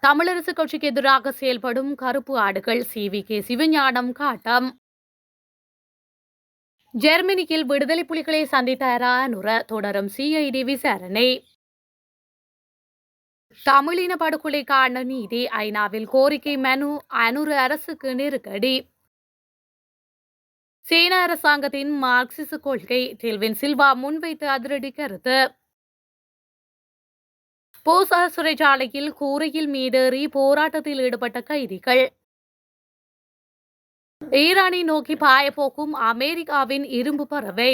தமிழரசு கட்சிக்கு எதிராக செயல்படும் கருப்பு ஆடுகள் சி.வி.கே. சிவஞானம் காட்டம். ஜெர்மனியில் விடுதலை புலிகளை சந்தித்த அனுர தொடரும் சிஐடி விசாரணை. தமிழின படுகொலைக்கான நீதி ஐநாவில் கோரிக்கை மனு அனுர அரசுக்கு நெருக்கடி. சீன அரசாங்கத்தின் மார்க்சிச கொள்கை டெல்வின் சில்வா முன்வைத்த அதிரடி கருத்து. போசா சிறைச்சாலையில் கூரையில் மீதேறி போராட்டத்தில் ஈடுபட்ட கைதிகள். ஈரானை நோக்கி பாயப்போக்கும் அமெரிக்காவின் இரும்பு பறவை.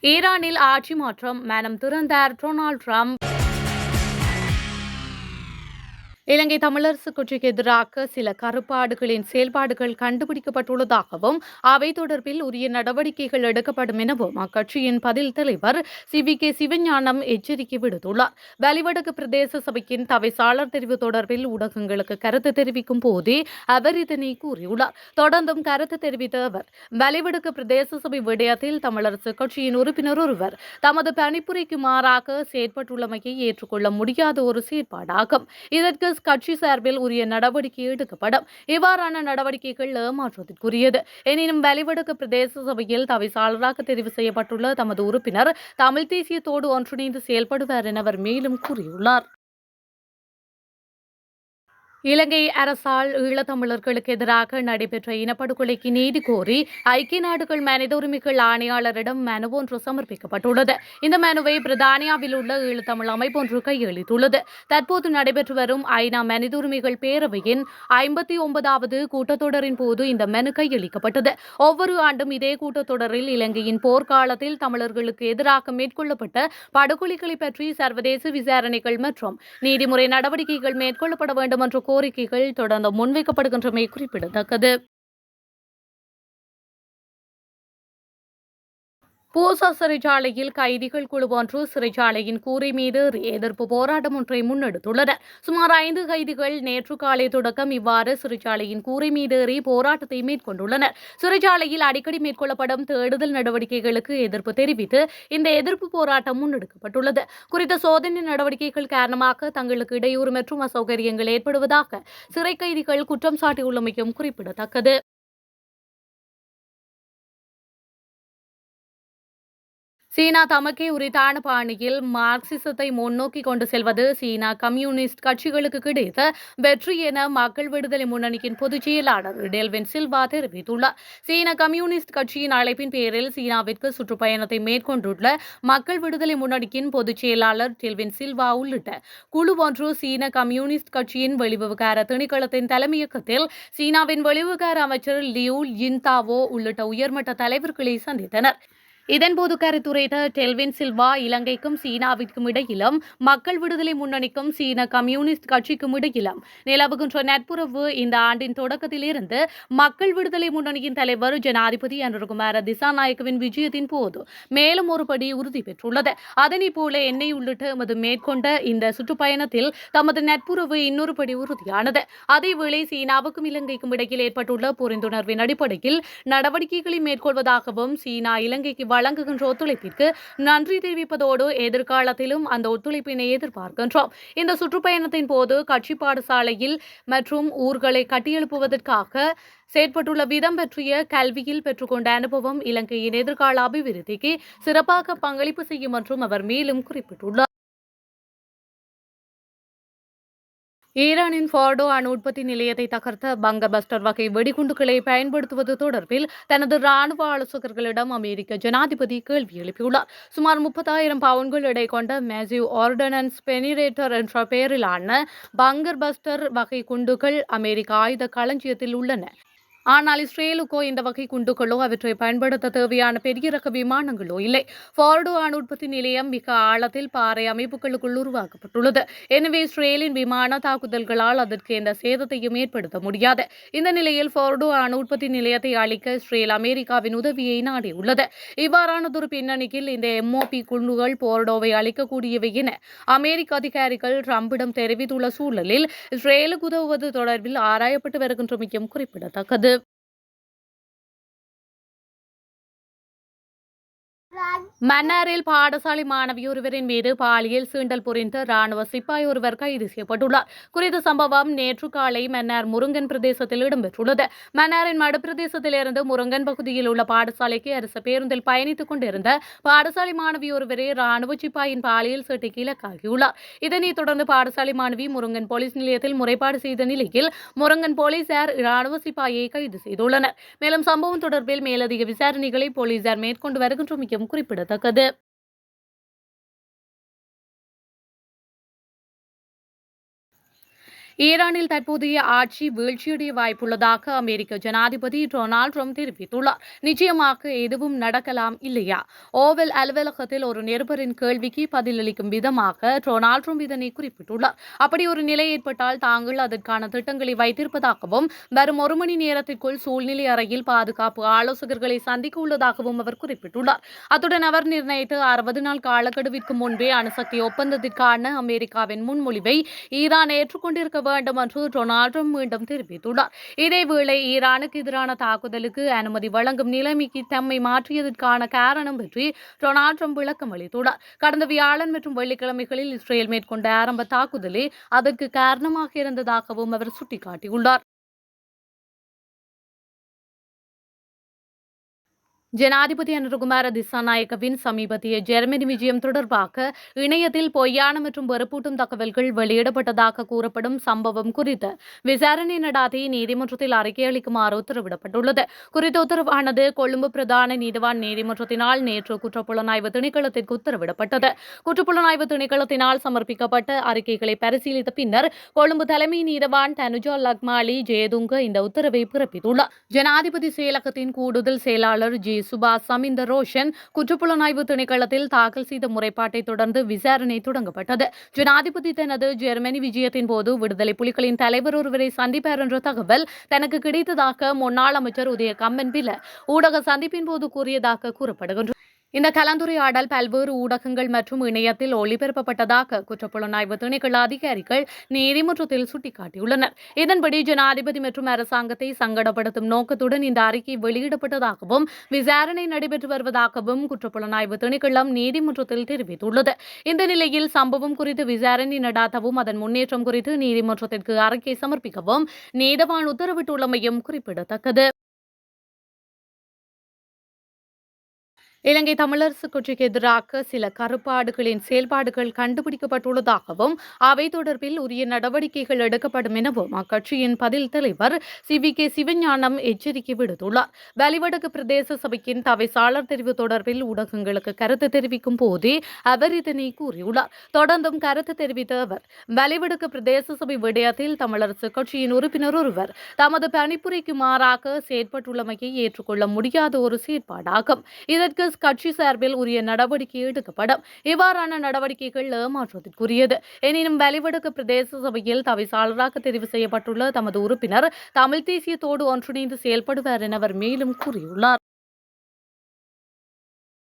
ஈரானில் ஆட்சி மாற்றம், மனம் திறந்தார் டொனால்ட் ட்ரம்ப். இலங்கை தமிழரசு கட்சிக்கு எதிராக சில கருப்பாடுகளின் செயல்பாடுகள் கண்டுபிடிக்கப்பட்டுள்ளதாகவும் அவை தொடர்பில் உரிய நடவடிக்கைகள் எடுக்கப்படும் எனவும் அக்கட்சியின் பதில் தலைவர் சி.வி.கே. சிவஞானம் எச்சரிக்கை விடுத்துள்ளார். வலிவடக்கு பிரதேச சபையின் தவிசாளர் தெரிவு தொடர்பில் ஊடகங்களுக்கு கருத்து தெரிவிக்கும் போதே அவர் இதனை கூறியுள்ளார். தொடர்ந்தும் கருத்து தெரிவித்த அவர், வலிவடக்கு பிரதேச சபை விடயத்தில் தமிழரசு கட்சியின் உறுப்பினர் ஒருவர் தமது பணிப்புரைக்கு மாறாக செயற்பட்டுள்ளமையை ஏற்றுக்கொள்ள முடியாத ஒரு செயற்பாடாகும். இதற்கு கட்சி சார்பில் உரிய நடவடிக்கை எடுக்கப்படும். இவ்வாறான நடவடிக்கைகள் ஏமாற்றத்திற்குரியது. எனினும் வலிவடக்கு பிரதேச சபையில் தவிசாளராக தெரிவு செய்யப்பட்டுள்ள தமது உறுப்பினர் தமிழ் தேசியத்தோடு ஒன்றிணைந்து செயல்படுவார் என அவர் மேலும் கூறியுள்ளார். இலங்கை அரசால் ஈழத்தமிழர்களுக்கு எதிராக நடைபெற்ற இனப்படுகொலைக்கு நீதி கோரி ஐக்கிய நாடுகள் மனித உரிமைகள் ஆணையாளரிடம் மனு ஒன்று சமர்ப்பிக்கப்பட்டுள்ளது. இந்த மனுவை பிரித்தானியாவில் உள்ள ஈழத்தமிழ் அமைப்பு ஒன்று கையெழுத்துள்ளது. தற்போது நடைபெற்று வரும் ஐநா மனித உரிமைகள் பேரவையின் 59வது கூட்டத்தொடரின் போது இந்த மனு கையளிக்கப்பட்டது. ஒவ்வொரு ஆண்டும் இதே கூட்டத்தொடரில் இலங்கையின் போர்க்காலத்தில் தமிழர்களுக்கு எதிராக மேற்கொள்ளப்பட்ட படுகொலைகளை பற்றி சர்வதேச விசாரணைகள் மற்றும் நீதிமுறை நடவடிக்கைகள் மேற்கொள்ளப்பட வேண்டும் என்ற கோரிக்கைகள் தொடர்ந்து முன்வைக்கப்படுகின்றமை குறிப்பிடத்தக்கது. போசா சிறைச்சாலையில் கைதிகள் குழு ஒன்று சிறைச்சாலையின் கூரை மீது எதிர்ப்பு போராட்டம் ஒன்றை முன்னெடுத்துள்ளனர். சுமார் 5 கைதிகள் நேற்று காலை தொடக்கம் இவ்வாறு சிறைச்சாலையின் கூரை மீது ஏறி போராட்டத்தை மேற்கொண்டுள்ளனர். சிறைச்சாலையில் அடிக்கடி மேற்கொள்ளப்படும் தேடுதல் நடவடிக்கைகளுக்கு எதிர்ப்பு தெரிவித்து இந்த எதிர்ப்பு போராட்டம் முன்னெடுக்கப்பட்டுள்ளது. குறித்த சோதனை நடவடிக்கைகள் காரணமாக தங்களுக்கு இடையூறு மற்றும் அசௌகரியங்கள் ஏற்படுவதாக சிறை கைதிகள் குற்றம் சாட்டியுள்ளமையும் குறிப்பிடத்தக்கது. சீனா தமக்கே உரித்தான பாணியில் மார்க்சிசத்தை முன்னோக்கி கொண்டு செல்வது சீனா கம்யூனிஸ்ட் கட்சிகளுக்கு கிடைத்த வெற்றி என மக்கள் விடுதலை முன்னணியின் பொதுச் செயலாளர் டெல்வின் சில்வா தெரிவித்துள்ளார். சீன கம்யூனிஸ்ட் கட்சியின் அழைப்பின் பேரில் சீனாவிற்கு சுற்றுப்பயணத்தை மேற்கொண்டுள்ள மக்கள் விடுதலை முன்னணியின் பொதுச் செயலாளர் டெல்வின் சில்வா உள்ளிட்ட குழு ஒன்று சீன கம்யூனிஸ்ட் கட்சியின் வெளிவிவகார திணைக்களத்தின் தலைமையகத்தில் சீனாவின் வெளிவிவகார அமைச்சர் லியூ ஜின்தாவோ உள்ளிட்ட உயர்மட்ட தலைவர்களை சந்தித்தனர். இதன்போது கருத்துரைத்த டெல்வின் சில்வா, இலங்கைக்கும் சீனாவிற்கும் இடையிலும் மக்கள் விடுதலை முன்னணிக்கும் சீன கம்யூனிஸ்ட் கட்சிக்கும் இடையிலும் நிலவுகின்ற நட்புறவு இந்த ஆண்டின் தொடக்கத்திலிருந்து மக்கள் விடுதலை முன்னணியின் தலைவர் ஜனாதிபதி அனுரகுமார திசாநாயக்கவின் விஜயத்தின் போது மேலும் ஒருபடி உறுதி பெற்றுள்ளது. அதனைப் போல என்னை உள்ளிட்ட எமது மேற்கொண்ட இந்த சுற்றுப்பயணத்தில் தமது நட்புறவு இன்னொரு படி உறுதியானது. அதேவேளை சீனாவுக்கும் இலங்கைக்கும் இடையில் ஏற்பட்டுள்ள புரிந்துணர்வின் அடிப்படையில் நடவடிக்கைகளை மேற்கொள்வதாகவும் சீனா இலங்கைக்கு வழங்குகின்ற ஒத்துழைப்பிற்கு நன்றி தெரிவிப்பதோடு எதிர்காலத்திலும் அந்த ஒத்துழைப்பினை எதிர்பார்க்கின்றோம். இந்த சுற்றுப்பயணத்தின் போது கட்சி பாடசாலையில் மற்றும் ஊர்களை கட்டியெழுப்புவதற்காக செயற்பட்டுள்ள விதம் பற்றிய கல்வியில் பெற்றுக்கொண்ட அனுபவம் இலங்கையின் எதிர்கால அபிவிருத்திக்கு சிறப்பாக பங்களிப்பு செய்யும் என்றும் அவர் மேலும் குறிப்பிட்டுள்ளார். ஈரானின் ஃபார்டோ அணு உற்பத்தி நிலையத்தை தகர்த்த பங்கர் பஸ்டர் வகை வெடிகுண்டுகளை பயன்படுத்துவது தொடர்பில் தனது ராணுவ ஆலோசகர்களிடம் அமெரிக்க ஜனாதிபதி கேள்வி எழுப்பியுள்ளார். சுமார் 30,000 பவுன்கள் எடை கொண்ட மேசிவ் ஆர்டனன்ஸ் பெனிரேட்டர் என்ற பெயரிலான பங்கர் பஸ்டர் வகை குண்டுகள் அமெரிக்க ஆயுத களஞ்சியத்தில் உள்ளன. ஆனால் இஸ்ரேலுக்கோ இந்த வகை குண்டுகளோ அவற்றை பயன்படுத்த தேவையான பெரிய ரக விமானங்களோ இல்லை. ஃபார்டோ அணு உற்பத்தி நிலையம் மிக ஆழத்தில் பாறை அமைப்புகளுக்குள் உருவாக்கப்பட்டுள்ளது. எனவே இஸ்ரேலின் விமான தாக்குதல்களால் அதற்கு எந்த சேதத்தையும் ஏற்படுத்த முடியாது. இந்த நிலையில் ஃபார்டோ அணு உற்பத்தி நிலையத்தை அழிக்க இஸ்ரேல் அமெரிக்காவின் உதவியை நாடியுள்ளது. இவ்வாறானதொரு பின்னணியில் இந்த எம்ஓபி குண்டுகள் ஃபார்டோவை அழிக்கக்கூடியவை என அமெரிக்க அதிகாரிகள் ட்ரம்பிடம் தெரிவித்துள்ள சூழலில் இஸ்ரேலுக்கு உதவுவது தொடர்பில் ஆராயப்பட்டு வருகின்றமையும் குறிப்பிடத்தக்கது. மன்னாரில் பாடசாலை மாணவி ஒருவரின் மீது பாலியல் சீண்டல் புரிந்த ராணுவ சிப்பாய் ஒருவர் கைது செய்யப்பட்டுள்ளார். குறித்த சம்பவம் நேற்று காலை மன்னார் முருங்கன் பிரதேசத்தில் இடம்பெற்றுள்ளது. மன்னாரின் மடு பிரதேசத்திலிருந்து முருங்கன் பகுதியில் உள்ள பாடசாலைக்கு அரசு பேருந்தில் பயணித்துக் கொண்டிருந்த பாடசாலை மாணவி ஒருவரே ராணுவ சிப்பாயின் பாலியல் சேட்டைக்கு இலக்காகியுள்ளார். இதனைத் தொடர்ந்து பாடசாலை மாணவி முருங்கன் போலீஸ் நிலையத்தில் முறைப்பாடு செய்த நிலையில் முருங்கன் போலீசார் ராணுவ சிப்பாயை கைது செய்துள்ளனர். மேலும் சம்பவம் தொடர்பில் மேலதிக விசாரணைகளை போலீசார் மேற்கொண்டு வருகின்றமையும் குறிப்பிடத்தக்கது. ஈரானில் தற்போதைய ஆட்சி வீழ்ச்சியடைய வாய்ப்புள்ளதாக அமெரிக்க ஜனாதிபதி டொனால்டு ட்ரம்ப் தெரிவித்துள்ளார். நிச்சயமாக எதுவும் நடக்கலாம் இல்லையா? ஓவல் அலுவலகத்தில் ஒரு நிருபரின் கேள்விக்கு பதிலளிக்கும் விதமாக டொனால்டு ட்ரம்ப் இதனை குறிப்பிட்டுள்ளார். அப்படி ஒரு நிலை ஏற்பட்டால் தாங்கள் அதற்கான திட்டங்களை வைத்திருப்பதாகவும் வரும் ஒரு மணி நேரத்திற்குள் சூழ்நிலை அறையில் பாதுகாப்பு ஆலோசகர்களை சந்திக்க உள்ளதாகவும் அவர் குறிப்பிட்டுள்ளார். அத்துடன் அவர் நிர்ணயித்த 60 நாள் காலக்கெடுவிற்கு முன்பே அணுசக்தி ஒப்பந்தத்திற்கான அமெரிக்காவின் முன்மொழிவை ஈரான் ஏற்றுக்கொண்டிருக்க வேண்டும் என்று டொனால்டு ட்ரம்ப் மீண்டும் தெரிவித்துள்ளார். இதேவேளை ஈரானுக்கு எதிரான தாக்குதலுக்கு அனுமதி வழங்கும் நிலைமைக்கு தம்மை மாற்றியதற்கான காரணம் பற்றி டொனால்டு ட்ரம்ப் விளக்கம் அளித்துள்ளார். கடந்த வியாழன் மற்றும் வெள்ளிக்கிழமைகளில் இஸ்ரேல் மேற்கொண்ட ஆரம்ப தாக்குதலே அதற்கு காரணமாக இருந்ததாகவும் அவர் சுட்டிக்காட்டியுள்ளார். ஜனாதிபதி அனுரகுமார திசாநாயக்கவின் சமீபத்திய ஜெர்மனி விஜயம் தொடர்பாக இணையத்தில் பொய்யான மற்றும் வெறுப்பூட்டும் தகவல்கள் வெளியிடப்பட்டதாக கூறப்படும் சம்பவம் குறித்து விசாரணை நடாத்தி நீதிமன்றத்தில் அறிக்கை அளிக்குமாறு உத்தரவிடப்பட்டுள்ளது. குறித்த உத்தரவானது கொழும்பு பிரதான நீதிவான் நீதிமன்றத்தினால் நேற்று குற்றப்புலனாய்வு திணைக்களத்திற்கு உத்தரவிடப்பட்டது. குற்றப்புலனாய்வு திணைக்களத்தினால் சமர்ப்பிக்கப்பட்ட அறிக்கைகளை பரிசீலித்த பின்னர் கொழும்பு தலைமை நீதிவான் தனுஜா லக்மாலி ஜெயதுங்க இந்த உத்தரவை பிறப்பித்துள்ளார். ஜனாதிபதி செயலகத்தின் கூடுதல் செயலாளர் ஜி சுபாஷ் சமிந்த ரோஷன் குற்றப்புலனாய்வு திணைக்களத்தில் தாக்கல் செய்த முறைப்பாட்டை தொடர்ந்து விசாரணை தொடங்கப்பட்டது. ஜனாதிபதி தனது ஜெர்மனி விஜயத்தின் போது விடுதலை புலிகளின் தலைவர் ஒருவரை சந்திப்பார் என்ற தகவல் தனக்கு கிடைத்ததாக முன்னாள் அமைச்சர் உதய கம்மன்பில ஊடக சந்திப்பின் போது கூறியதாக கூறப்படுகின்றது. இந்த கலந்துரையாடல் பல்வேறு ஊடகங்கள் மற்றும் இணையத்தில் ஒளிபரப்பப்பட்டதாக குற்றப்புலனாய்வு திணைக்கள அதிகாரிகள் நீதிமன்றத்தில் சுட்டிக்காட்டியுள்ளனர். இதன்படி ஜனாதிபதி மற்றும் அரசாங்கத்தை சங்கடப்படுத்தும் நோக்கத்துடன் இந்த அறிக்கை வெளியிடப்பட்டதாகவும் விசாரணை நடைபெற்று வருவதாகவும் குற்றப்புலனாய்வு திணைக்களம் நீதிமன்றத்தில் தெரிவித்துள்ளது. இந்த நிலையில் சம்பவம் குறித்து விசாரணை நடாத்தவும் அதன் முன்னேற்றம் குறித்து நீதிமன்றத்திற்கு அறிக்கை சமர்ப்பிக்கவும் நீதவான் உத்தரவிட்டுள்ளமையும் குறிப்பிடத்தக்கது. இலங்கை தமிழரசுக் கட்சிக்கு எதிராக சில கருப்பாடுகளின் செயல்பாடுகள் கண்டுபிடிக்கப்பட்டுள்ளதாகவும் அவை தொடர்பில் உரிய நடவடிக்கைகள் எடுக்கப்படும் எனவும் அக்கட்சியின் பதில் தலைவர் CVK சிவஞானம் எச்சரிக்கை விடுத்துள்ளார். வலிவடக்கு பிரதேச சபையின் தவிசாளர் தெரிவு தொடர்பில் ஊடகங்களுக்கு கருத்து தெரிவிக்கும் போதே அவர் இதனை கூறியுள்ளார். தொடர்ந்தும் கருத்து தெரிவித்த அவர் வலிவடக்கு பிரதேச சபை விடயத்தில் தமிழரசுக் கட்சியின் உறுப்பினர் ஒருவர் தமது பணிப்புரைக்கு மாறாக செயற்பட்டுள்ளமையை ஏற்றுக்கொள்ள முடியாத ஒரு செயற்பாடாகும். இதற்கு கட்சி சார்பில் உரிய நடவடிக்கை எடுக்கப்படும். இவ்வாறான நடவடிக்கைகள் ஏமாற்றத்திற்குரியது. எனினும் வலிவடக்கு பிரதேச சபையில் தவிசாளராக தெரிவு செய்யப்பட்டுள்ள தமது உறுப்பினர் தமிழ் தேசியத்தோடு ஒன்றிணைந்து செயல்படுவார் என அவர் மேலும் கூறியுள்ளார்.